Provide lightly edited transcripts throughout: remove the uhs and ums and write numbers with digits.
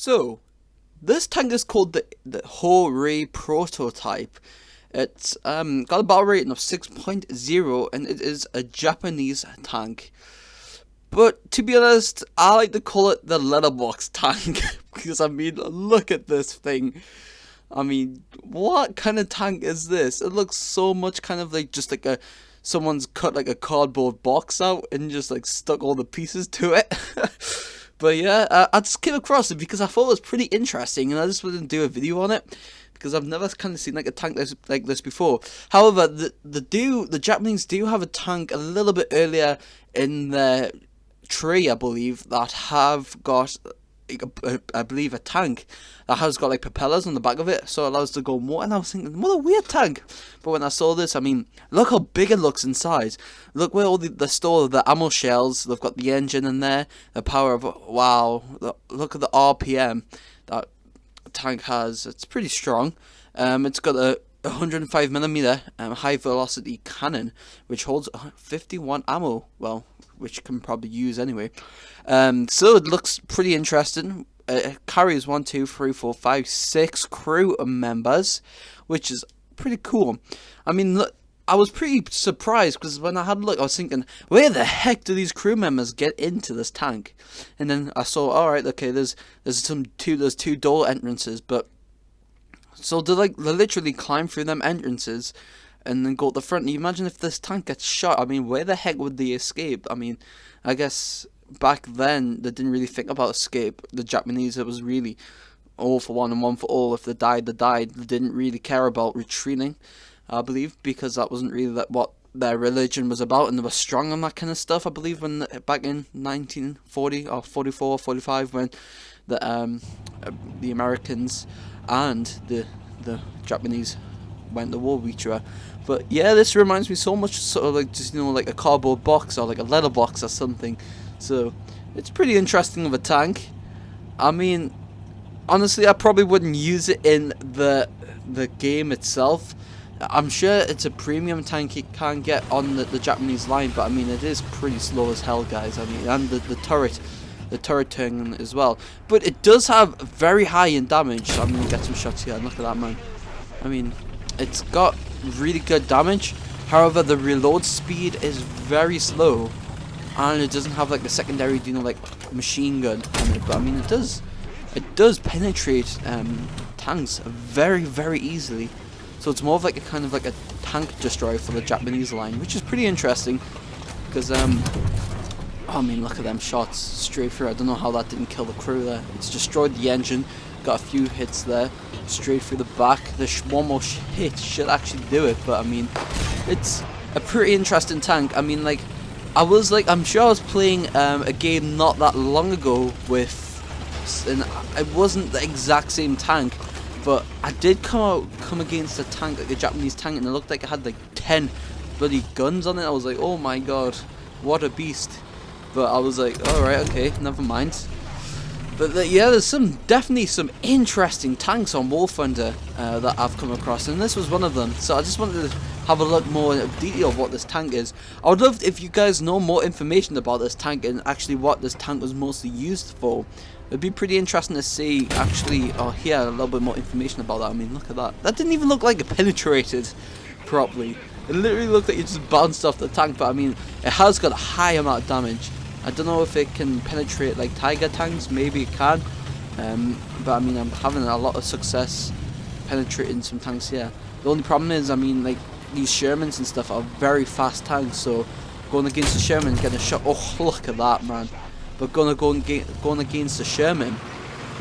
So, this tank is called the Hori Prototype. It's got a battle rating of 6.0 and it is a Japanese tank. But to be honest, I like to call it the letterbox tank because I mean, look at this thing. I mean, what kind of tank is this? It looks so much kind of like just like someone's cut like a cardboard box out and just like stuck all the pieces to it. But yeah, I just came across it because I thought it was pretty interesting, and I just wanted to do a video on it because I've never kind of seen like a tank like this before. However, the Japanese do have a tank a little bit earlier in their tree, I believe, that have got I believe a tank that has got like propellers on the back of it, so it allows to go more. And I was thinking, what a weird tank. But when I saw this, I mean, look how big it looks inside. Look where all the store the ammo shells. They've got the engine in there, the power of wow. Look at the RPM that tank has. It's pretty strong. It's got a 105mm high velocity cannon which holds 51 ammo, well, which can probably use anyway. So it looks pretty interesting. It carries 1, 2, 3, 4, 5, 6 crew members, which is pretty cool. I mean, look, I was pretty surprised because when I had a look, I was thinking, where the heck do these crew members get into this tank? And then I saw, all right, okay, there's two door entrances, but so they literally climb through them entrances and then go at the front. You imagine if this tank gets shot. I mean, where the heck would they escape? I mean, I guess back then they didn't really think about escape. The Japanese, it was really all for one and one for all. If they died, they died. They didn't really care about retreating, I believe, because that wasn't really what their religion was about, and they were strong on that kind of stuff. I believe when back in 1940 or 44, 45, when the Americans and the Japanese went to war with each other. But yeah, this reminds me so much sort of like just, like a cardboard box or like a letter box or something. So it's pretty interesting of a tank. I mean, honestly, I probably wouldn't use it in the game itself. I'm sure it's a premium tank you can get on the Japanese line, but I mean, it is pretty slow as hell, guys. I mean, and the turret turn as well. But it does have very high in damage. So I'm going to get some shots here. Look at that, man. I mean, it's got really good damage. However, the reload speed is very slow. And it doesn't have like the secondary, like machine gun on it. But I mean, it does penetrate tanks very, very easily. So it's more of like a kind of like a tank destroyer for the Japanese line, which is pretty interesting. Because I mean, look at them shots straight through. I don't know how that didn't kill the crew there. It's destroyed the engine. Got a few hits there, straight through the back. One more hit should actually do it, but I mean, it's a pretty interesting tank. I mean, like, I'm sure I was playing a game not that long ago and it wasn't the exact same tank, but I did come against a tank, like a Japanese tank, and it looked like it had like 10 bloody guns on it. I was like, oh my god, what a beast. But I was like, alright, okay, never mind. But yeah, there's definitely some interesting tanks on War Thunder that I've come across, and this was one of them. So I just wanted to have a look more in detail of what this tank is. I would love if you guys know more information about this tank and actually what this tank was mostly used for. It'd be pretty interesting to see actually, or hear a little bit more information about that. I mean, look at that. That didn't even look like it penetrated properly. It literally looked like it just bounced off the tank, but I mean, it has got a high amount of damage. I don't know if it can penetrate like Tiger tanks, maybe it can, but I mean, I'm having a lot of success penetrating some tanks here. The only problem is, I mean, like, these Shermans and stuff are very fast tanks, so going against the Sherman, getting a shot, oh, look at that, man. But going against the Sherman,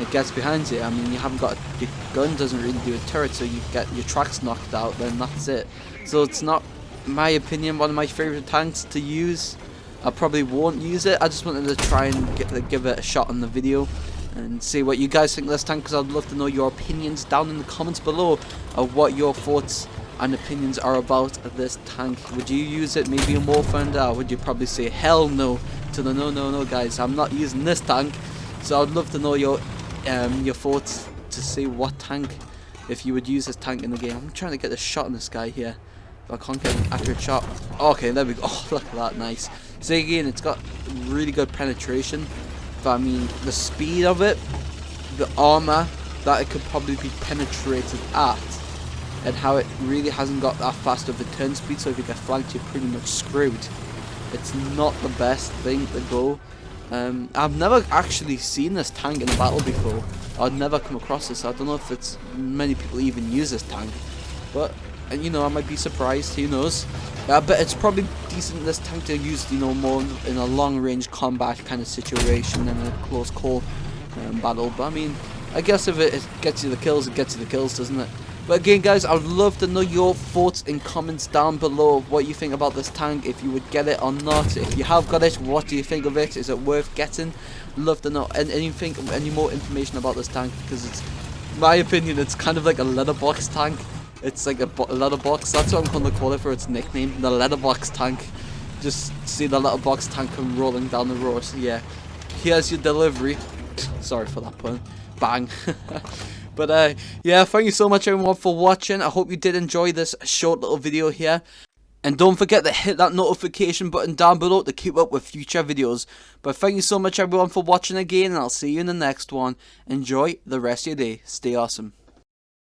it gets behind you. I mean, you haven't got, your gun doesn't really do a turret, so you get your tracks knocked out, then that's it. So it's not, in my opinion, one of my favourite tanks to use. I probably won't use it. I just wanted to try and give it a shot on the video and see what you guys think of this tank, because I'd love to know your opinions down in the comments below of what your thoughts and opinions are about this tank. Would you use it maybe in War Thunder, or would you probably say hell no to the no guys, I'm not using this tank? So I'd love to know your thoughts to see what tank, if you would use this tank in the game. I'm trying to get a shot on this guy here. If I can't get an accurate shot. Okay, there we go. Oh, look at that, nice. So again, it's got really good penetration, but I mean, the speed of it the armor that it could probably be penetrated at, and how it really hasn't got that fast of a turn speed, so if you get flanked you're pretty much screwed. It's not the best thing to go. I've never actually seen this tank in a battle before. I've never come across this. I don't know if it's many people even use this tank, but you know, I might be surprised, who knows. But it's probably decent, this tank, to use, you know, more in a long range combat kind of situation than a close call battle. But I mean, I guess if it gets you the kills, it gets you the kills, doesn't it? But again guys, I would love to know your thoughts in comments down below of what you think about this tank, if you would get it or not. If you have got it, what do you think of it? Is it worth getting? Love to know any more information about this tank, because it's, in my opinion, it's kind of like a letterbox tank. It's like a letterbox, that's what I'm going to call it for its nickname, the letterbox tank. Just see the letterbox tank come rolling down the road. So yeah, here's your delivery. Sorry for that pun. Bang. But yeah, thank you so much everyone for watching. I hope you did enjoy this short little video here. And don't forget to hit that notification button down below to keep up with future videos. But thank you so much everyone for watching again, and I'll see you in the next one. Enjoy the rest of your day. Stay awesome.